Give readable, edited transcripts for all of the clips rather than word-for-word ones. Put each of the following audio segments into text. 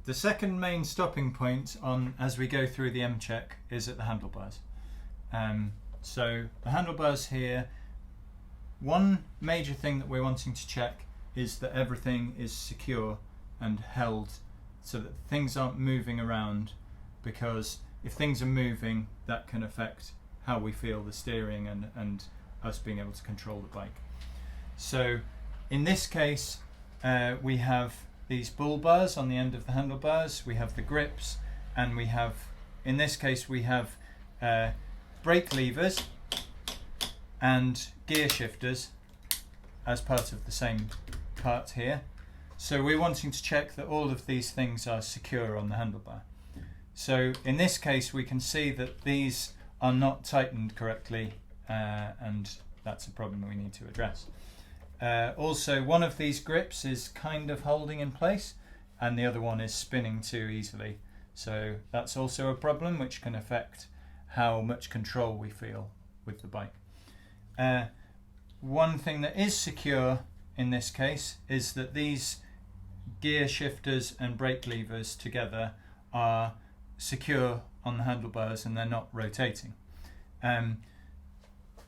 The second main stopping point on as we go through the M-check is at the handlebars. So the handlebars here, one major thing that we're wanting to check is that everything is secure and held so that things aren't moving around, because if things are moving, that can affect how we feel the steering and us being able to control the bike. So in this case, we have these bull bars on the end of the handlebars, we have the grips, and we have, in this case, we have brake levers and gear shifters as part of the same part here. So we're wanting to check that all of these things are secure on the handlebar. So in this case we can see that these are not tightened correctly, and that's a problem we need to address. Also, one of these grips is kind of holding in place and the other one is spinning too easily. So that's also a problem which can affect how much control we feel with the bike. One thing that is secure in this case is that these gear shifters and brake levers together are secure on the handlebars and they're not rotating.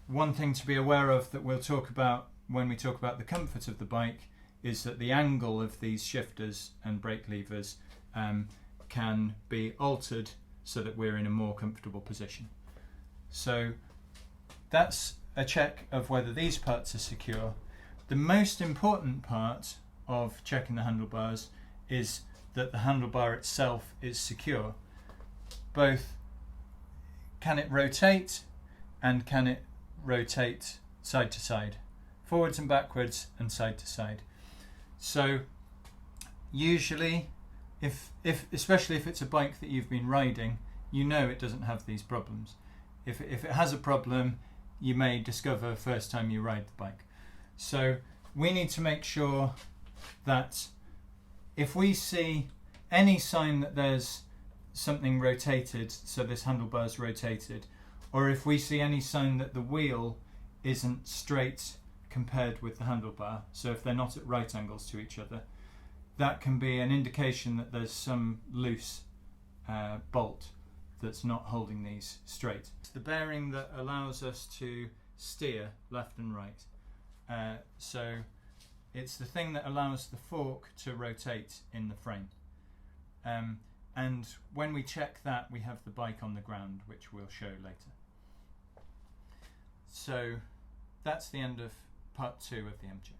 One thing to be aware of that we'll talk about when we talk about the comfort of the bike is that the angle of these shifters and brake levers can be altered so that we're in a more comfortable position. So that's a check of whether these parts are secure. The most important part of checking the handlebars is that the handlebar itself is secure. Both can it rotate and can it rotate side to side, forwards and backwards and side to side. So usually, especially if it's a bike that you've been riding, you know it doesn't have these problems. If it has a problem, you may discover first time you ride the bike. So we need to make sure that if we see any sign that there's something rotated, so this handlebar is rotated, or if we see any sign that the wheel isn't straight compared with the handlebar, so if they're not at right angles to each other, that can be an indication that there's some loose bolt that's not holding these straight. It's the bearing that allows us to steer left and right. So it's the thing that allows the fork to rotate in the frame. And when we check that, we have the bike on the ground, which we'll show later. So that's the end of part 2 of the M-check.